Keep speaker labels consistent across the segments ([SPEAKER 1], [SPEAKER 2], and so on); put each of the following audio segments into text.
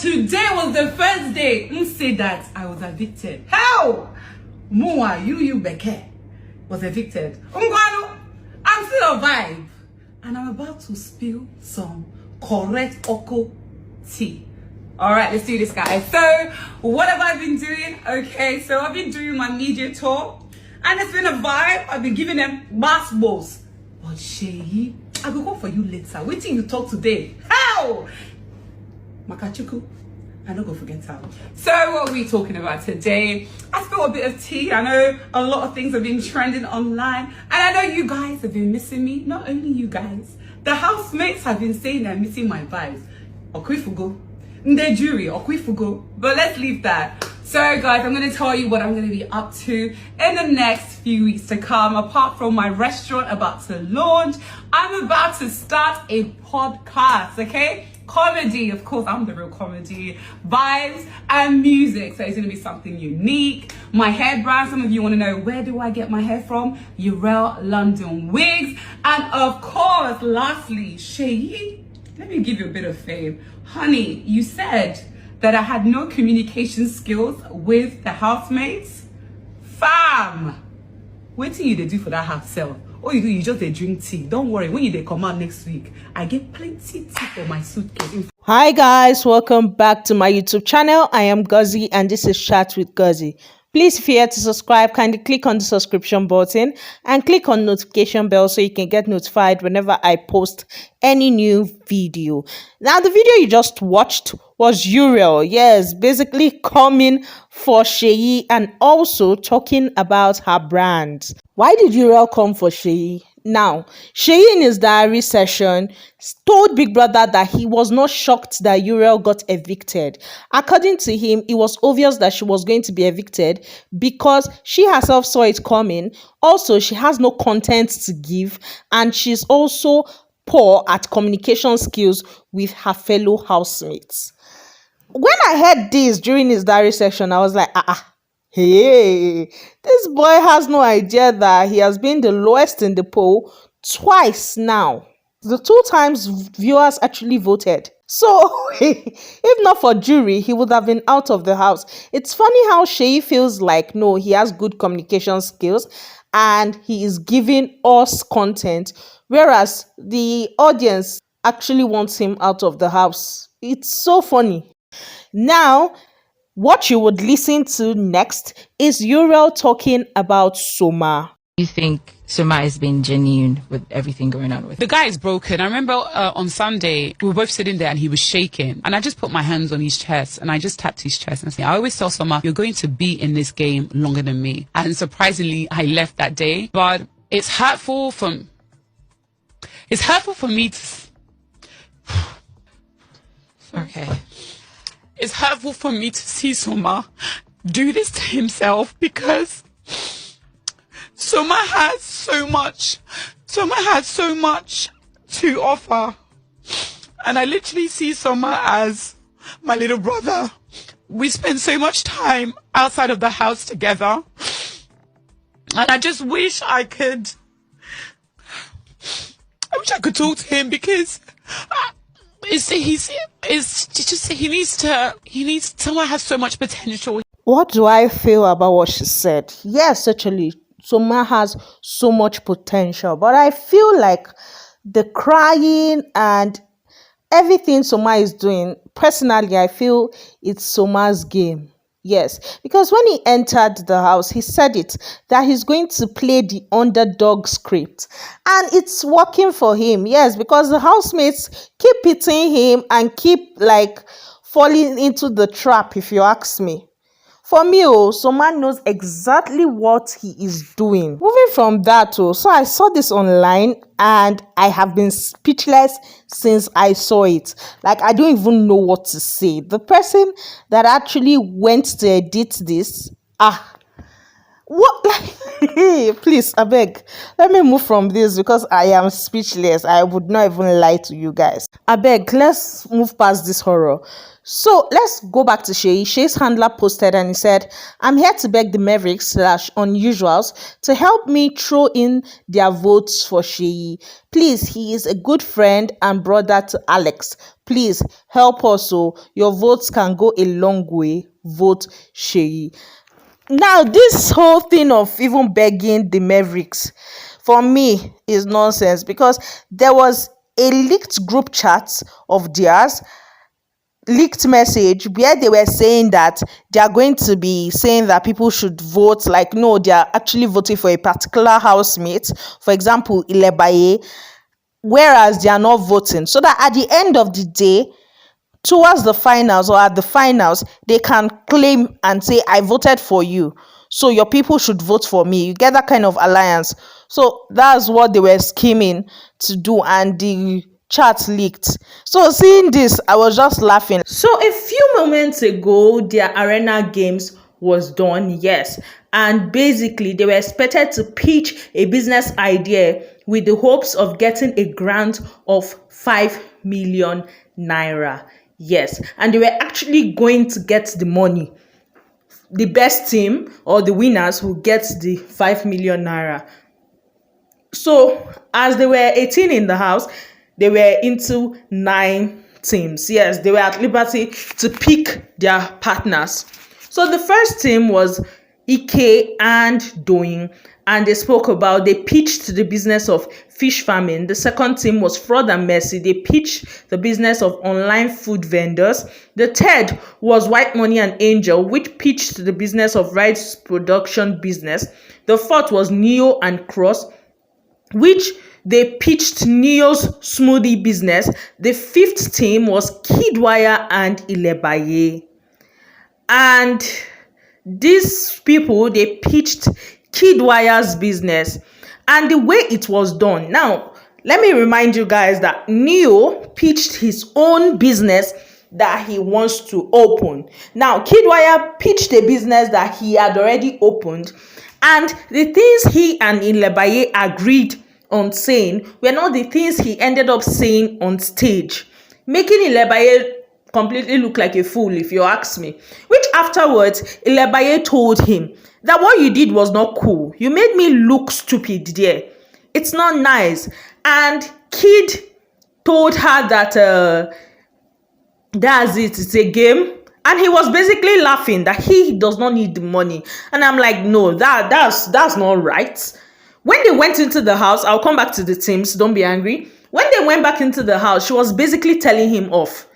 [SPEAKER 1] today was the first day. Say that I was evicted. How? Mua, you Beke was evicted. I'm still alive. And I'm about to spill some correct Oko tea. Alright, let's do this, guys. So, what have I been doing? Okay, so I've been doing my media tour. And it's been a vibe. I've been giving them bass balls. But Seyi, I will go for you later. Wait till you talk today. How? Makachuku. I don't go forget how. So what are we talking about today? I spilled a bit of tea. I know a lot of things have been trending online. And I know you guys have been missing me. Not only you guys. The housemates have been saying they're missing my vibes. Okwifugo. Nde jury. Okwifugo. But let's leave that. So guys, I'm going to tell you what I'm going to be up to in the next few weeks to come. Apart from my restaurant about to launch, I'm about to start a podcast, okay? Comedy, of course, I'm the real comedy. Vibes and music. So it's going to be something unique. My hair brand, some of you want to know, where do I get my hair from? Uriel London Wigs. And of course, lastly, Seyi, let me give you a bit of fame. Honey, you said that I had no communication skills with the housemates. Fam! What do you do for that house sell? All you do, you just drink tea. Don't worry, when you come out next week, I get plenty tea for my suitcase.
[SPEAKER 2] Hi guys, welcome back to my YouTube channel. I am Gozy and this is Chat with Gozy. Please, if you're here to subscribe, kindly click on the subscription button and click on notification bell so you can get notified whenever I post any new video. Now, the video you just watched was Uriel, yes, basically coming for Seyi and also talking about her brand. Why did Uriel come for Seyi? Now, Seyi in his diary session told Big Brother that he was not shocked that Uriel got evicted. According to him, it was obvious that she was going to be evicted because she herself saw it coming. Also, she has no content to give and she's also poor at communication skills with her fellow housemates. When I heard this during his diary session, I was like, hey, this boy has no idea that he has been the lowest in the poll twice now. The 2 times viewers actually voted. So, if not for jury, he would have been out of the house. It's funny how Seyi feels like, no, he has good communication skills and he is giving us content, whereas the audience actually wants him out of the house. It's so funny. Now, what you would listen to next is Uriel talking about Soma.
[SPEAKER 3] You think Soma has been genuine with everything going on with
[SPEAKER 4] the guy is broken. I remember on Sunday we were both sitting there and he was shaking and I just put my hands on his chest and I just tapped his chest and said, I always tell Soma, you're going to be in this game longer than me. And surprisingly I left that day, but it's hurtful for me to okay. It's hurtful for me to see Soma do this to himself because Soma has so much to offer. And I literally see Soma as my little brother. We spend so much time outside of the house together. And I just wish I could talk to him because Soma has so much potential.
[SPEAKER 2] What do I feel about what she said? Yes, actually, Soma has so much potential, but I feel like the crying and everything Soma is doing, personally, I feel it's Soma's game. Yes, because when he entered the house, he said it, that he's going to play the underdog script. And it's working for him, yes, because the housemates keep hitting him and keep falling into the trap, if you ask me. For me, Soma knows exactly what he is doing. Moving from that, so I saw this online and I have been speechless since I saw it. I don't even know what to say. The person that actually went to edit this, What? Please, I beg. Let me move from this because I am speechless. I would not even lie to you guys. I beg, let's move past this horror. So let's go back to Seyi. Seyi's handler posted and he said, I'm here to beg the Mavericks slash unusuals to help me throw in their votes for Seyi. Please, he is a good friend and brother to Alex. Please help us so your votes can go a long way. Vote Seyi. Now, this whole thing of even begging the Mavericks, for me, is nonsense because there was a leaked group chat of theirs, leaked message where they were saying that they are going to be saying that people should vote. Like, no, they are actually voting for a particular housemate, for example, Ilebaye, whereas they are not voting. So that at the end of the day, towards the finals or at the finals, they can claim and say, I voted for you, so your people should vote for me. You get that kind of alliance. So that's what they were scheming to do, and the chat leaked. So seeing this, I was just laughing. So a few moments ago, their arena games was done, yes, and basically they were expected to pitch a business idea with the hopes of getting a grant of 5 million naira. Yes, and they were actually going to get the money. The best team or the winners will get the 5 million naira. So as they were 18 in the house, they were into 9 teams. Yes, they were at liberty to pick their partners. So the first team was Ike and Doing, and they pitched the business of fish farming. The second team was Fraud and Mercy. They pitched the business of online food vendors. The third was White Money and Angel, which pitched the business of rice production business. The fourth was Neo and Cross, which they pitched Neo's smoothie business. The fifth team was Kiddwaya and Ilebaye. And these people, they pitched Kiddwaya's business, and the way it was done. Now, let me remind you guys that Neo pitched his own business that he wants to open. Now, Kiddwaya pitched a business that he had already opened, and the things he and Ilebaye agreed on saying were not the things he ended up saying on stage, making Ilebaye completely look like a fool, if you ask me. Which afterwards, Ilebaye told him that what you did was not cool. You made me look stupid there. It's not nice. And Kid told her that that's it, it's a game. And he was basically laughing that he does not need the money. And I'm like, no, that's not right. When they went into the house, I'll come back to the teams, don't be angry. When they went back into the house, she was basically telling him off.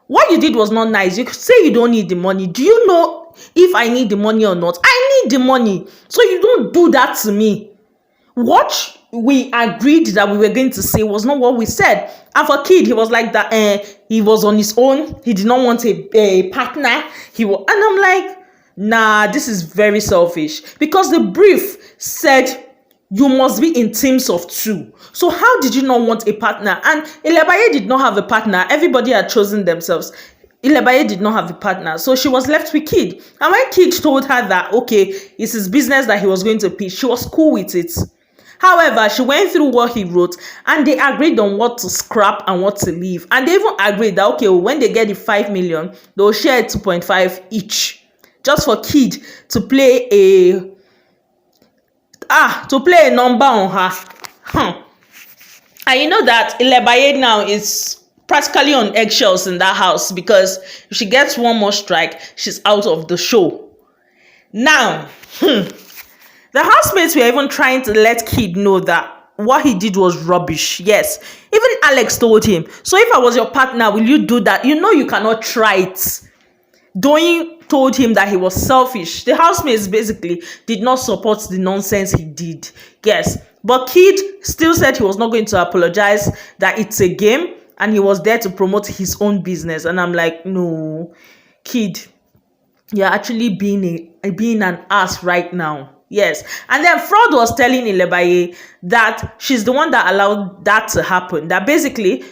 [SPEAKER 2] What you did was not nice. You could say you don't need the money. Do you know if I need the money or not? I need the money. So you don't do that to me. What we agreed that we were going to say was not what we said. And for Kid, he was like that. He was on his own. He did not want a partner. And I'm like, nah, this is very selfish. Because the brief said you must be in teams of 2. So how did you not want a partner? And Ilebaye did not have a partner. Everybody had chosen themselves. Ilebaye did not have a partner. So she was left with Kid. And when Kid told her that, okay, it's his business that he was going to pitch, she was cool with it. However, she went through what he wrote and they agreed on what to scrap and what to leave. And they even agreed that, okay, when they get the 5 million, they'll share 2.5 each. Just for Kid to play a number on her. And you know that Ilebaye now is practically on eggshells in that house, because if she gets one more strike, she's out of the show. Now, the housemates were even trying to let Kid know that what he did was rubbish. Yes, even Alex told him, so if I was your partner, will you do that? You know you cannot try it. Doing told him that he was selfish. The housemates basically did not support the nonsense he did. Yes, but Kid still said he was not going to apologize, that it's a game and he was there to promote his own business. And I'm like, no, Kid, you're actually being an ass right now. Yes. And then Fraud was telling Ilebaye that she's the one that allowed that to happen. That basically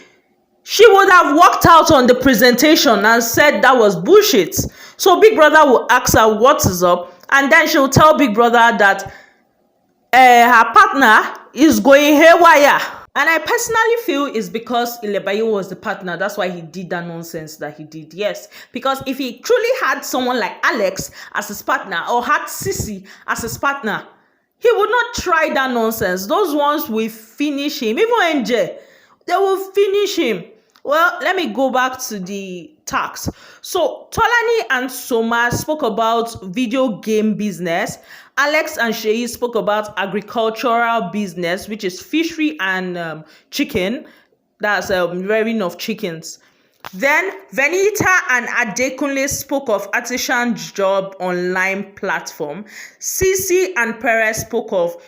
[SPEAKER 2] she would have walked out on the presentation and said that was bullshit. So Big Brother will ask her what is up, and then she'll tell Big Brother that her partner is going haywire. And I personally feel it's because Ilebaye was the partner. That's why he did that nonsense that he did. Yes. Because if he truly had someone like Alex as his partner or had Sisi as his partner, he would not try that nonsense. Those ones will finish him. Even NJ, they will finish him. Well, let me go back to the tax. So Tolani and Soma spoke about video game business. Alex and Seyi spoke about agricultural business, which is fishery and chicken. That's rearing of chickens. Then Venita and Adekunle spoke of artisan job online platform. Sisi and Perez spoke of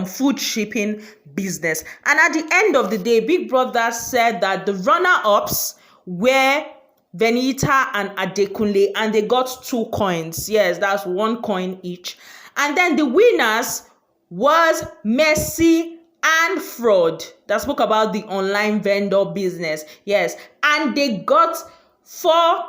[SPEAKER 2] food shipping business. And at the end of the day, Big Brother said that the runner-ups were Venita and Adekunle, and they got 2 coins. Yes, that's 1 coin each. And then the winners was Messi and Fraud that spoke about the online vendor business. Yes, and they got 4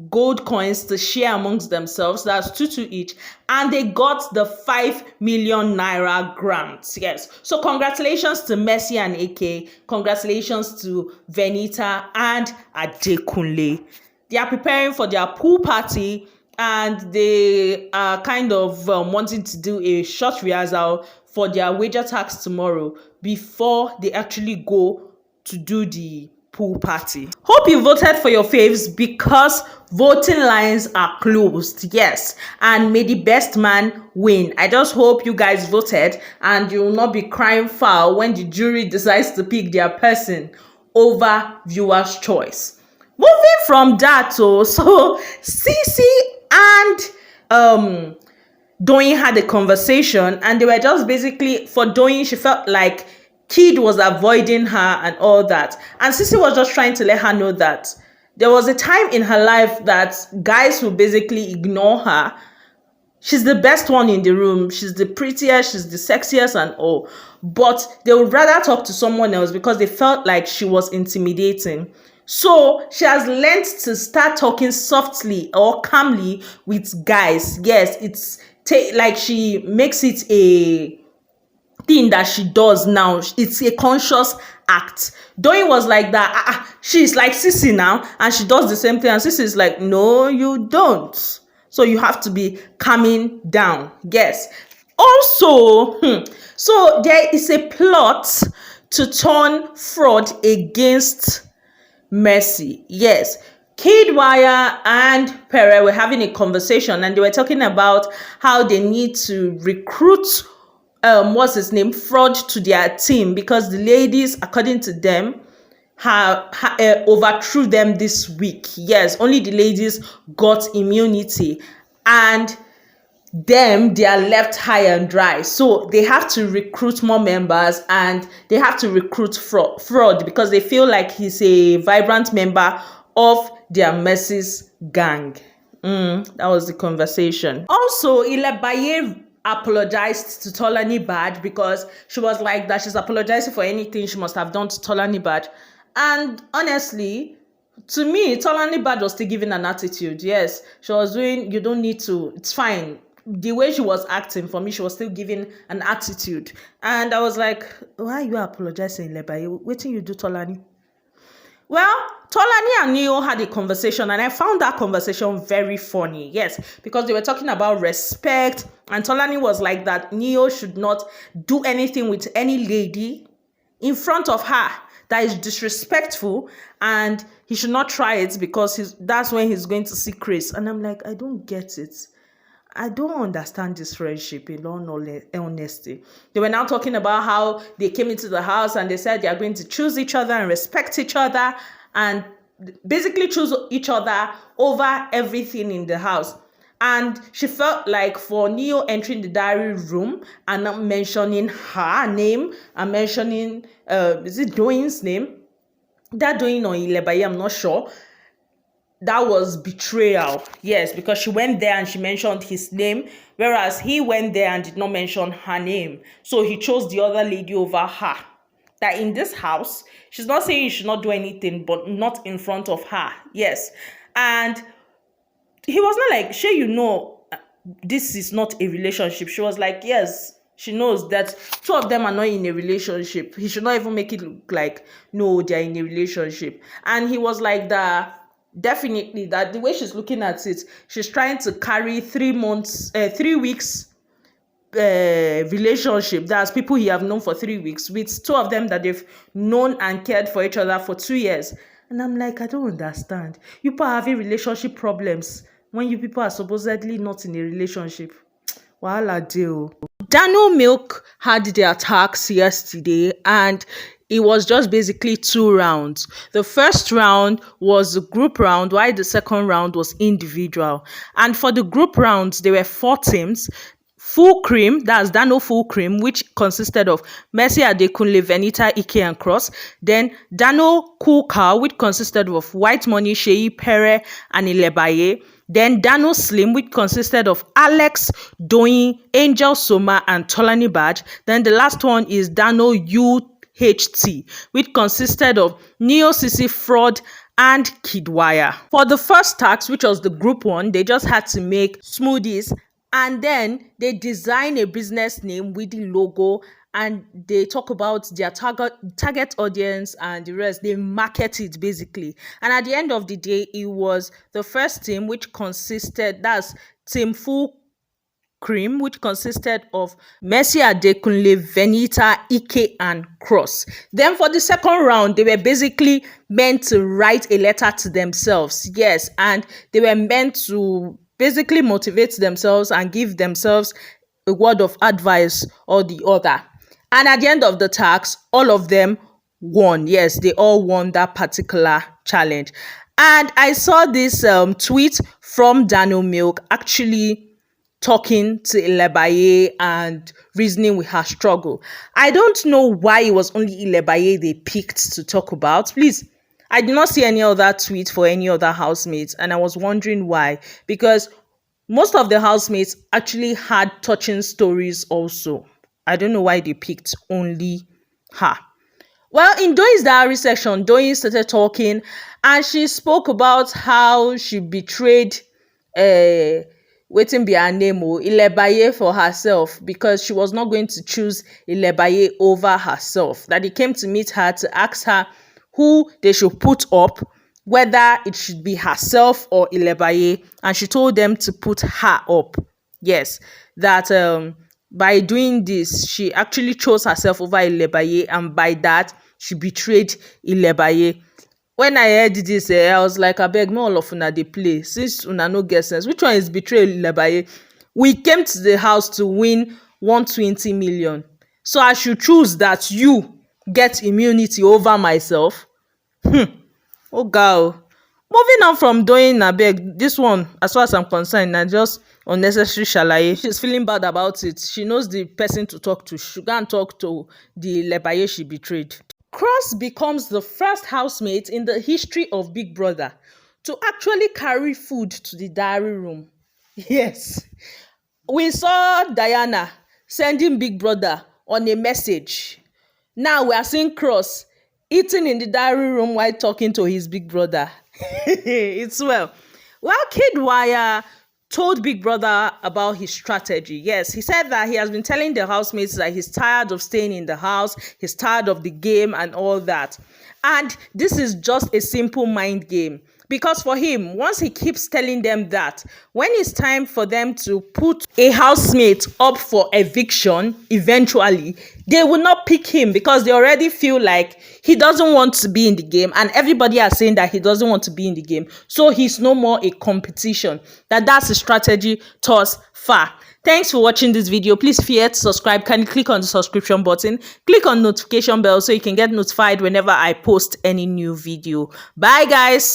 [SPEAKER 2] gold coins to share amongst themselves. That's 2 each, and they got the 5 million naira grant. Yes, so congratulations to Messi and AK. Congratulations to Venita and Adekunle. They are preparing for their pool party, and they are kind of wanting to do a short rehearsal for their wager tax tomorrow before they actually go to do the pool party. Hope you voted for your faves, because voting lines are closed. Yes, and may the best man win. I just hope you guys voted and you will not be crying foul when the jury decides to pick their person over viewers' choice. Moving from that, so Sisi and Doyin had a conversation, and they were just basically, for Doyin, she felt like Kid was avoiding her and all that, and Sisi was just trying to let her know that there was a time in her life that guys would basically ignore her. She's the best one in the room, she's the prettiest, she's the sexiest and all, but they would rather talk to someone else because they felt like she was intimidating. So she has learned to start talking softly or calmly with guys. Yes, it's like she makes it a thing that she does now. It's a conscious act. Doyin was like that. She's like Sisi now, and she does the same thing. And Sisi is like, no, you don't. So you have to be calming down. Yes. Also, so there is a plot to turn Fraud against Mercy. Yes, Kiddwaya and Pere were having a conversation, and they were talking about how they need to recruit what's his name, Fraud, to their team, because the ladies, according to them, have overthrew them this week. Yes, only the ladies got immunity, and they are left high and dry. So they have to recruit more members, and they have to recruit Fraud because they feel like he's a vibrant member of their Mercy's gang. That was the conversation. Also, Ilebaye apologized to Tolani Bad, because she was like that she's apologizing for anything she must have done to Tolani Bad. And honestly, to me, Tolani Bad was still giving an attitude. Yes, she was doing, you don't need to, it's fine. The way she was acting, for me, she was still giving an attitude. And I was like, why are you apologizing, Ilebaye? What did you do, Tolani? Well, Tolani and Neo had a conversation, and I found that conversation very funny. Yes, because they were talking about respect, and Tolani was like that Neo should not do anything with any lady in front of her that is disrespectful, and he should not try it because that's when he's going to see Chris. And I'm like, I don't get it. I don't understand this friendship, in all honesty. They were now talking about how they came into the house and they said they are going to choose each other and respect each other and basically choose each other over everything in the house. And she felt like for Neo entering the diary room and not mentioning her name and mentioning, is it Doyin's name? That Doyin or Ilebaye, I'm not sure. That was betrayal. Yes, because she went there and she mentioned his name, whereas he went there and did not mention her name. So he chose the other lady over her. That in this house, she's not saying you should not do anything, but not in front of her. Yes. And he was not like, sure, you know, this is not a relationship. She was like, yes, she knows that two of them are not in a relationship. He should not even make it look like, no, they're in a relationship. And he was like, that definitely, that the way she's looking at it, she's trying to carry 3 weeks relationship. That's people he have known for 3 weeks with two of them that they've known and cared for each other for 2 years. And I'm like, I don't understand. You people are having relationship problems when you people are supposedly not in a relationship. Wahala deal. Daniel Milk had the attacks yesterday, and it was just basically 2 rounds. The first round was a group round, while the second round was individual. And for the group rounds, there were 4 teams. Full Cream, that's Dano Full Cream, which consisted of Mercy Adekunle, Venita, Ike, and Cross. Then Dano Cool Cow, which consisted of White Money, Seyi, Pere, and Ilebaye. Then Dano Slim, which consisted of Alex, Doyin, Angel Soma, and Tolani Tbaj. Then the last one is Dano UHT, which consisted of Neo Sisi Fraud and Kiddwaya. For the first task, which was the group one, they just had to make smoothies, and then they design a business name with the logo, and they talk about their target audience and the rest. They market it basically. And at the end of the day, it was the first team, which consisted, that's Team Full Cream, which consisted of Mercy Adekunle, Venita, Ike, and Cross. Then for the second round, they were basically meant to write a letter to themselves. Yes, and they were meant to basically motivate themselves and give themselves a word of advice or the other. And at the end of the task, all of them won. Yes, they all won that particular challenge. And I saw this tweet from Daniel Milk actually talking to Ilebaye and reasoning with her struggle. I don't know why it was only Ilebaye they picked to talk about. Please, I did not see any other tweet for any other housemates, and I was wondering why. Because most of the housemates actually had touching stories also. I don't know why they picked only her. Well, in Doyin's diary section, Doyin started talking, and she spoke about how she betrayed waiting be her name, Ilebaye, for herself, because she was not going to choose Ilebaye over herself. That he came to meet her to ask her who they should put up, whether it should be herself or Ilebaye, and she told them to put her up. Yes, that by doing this, she actually chose herself over Ilebaye, and by that, she betrayed Ilebaye. When I heard this, I was like, abeg, make all of una dey play. Since una no get sense, which one is betray Ilebaye? We came to the house to win 120 million. So I should choose that you get immunity over myself? Oh, girl. Moving on from doing abeg, this one, as far as I'm concerned, na just unnecessary shalaye. She's feeling bad about it. She knows the person to talk to. She can't talk to the Ilebaye she betrayed. Cross becomes the first housemate in the history of Big Brother to actually carry food to the diary room. Yes. We saw Diana sending Big Brother on a message. Now we are seeing Cross eating in the diary room while talking to his big brother. It's well. Well, Kiddwaya told Big Brother about his strategy. Yes, he said that he has been telling the housemates that he's tired of staying in the house, he's tired of the game and all that. And this is just a simple mind game. Because for him, once he keeps telling them that, when it's time for them to put a housemate up for eviction, eventually, they will not pick him because they already feel like he doesn't want to be in the game, and everybody are saying that he doesn't want to be in the game. So he's no more a competition. That's a strategy thus far. Thanks for watching this video. Please feel to subscribe. Can you click on the subscription button? Click on notification bell so you can get notified whenever I post any new video. Bye, guys.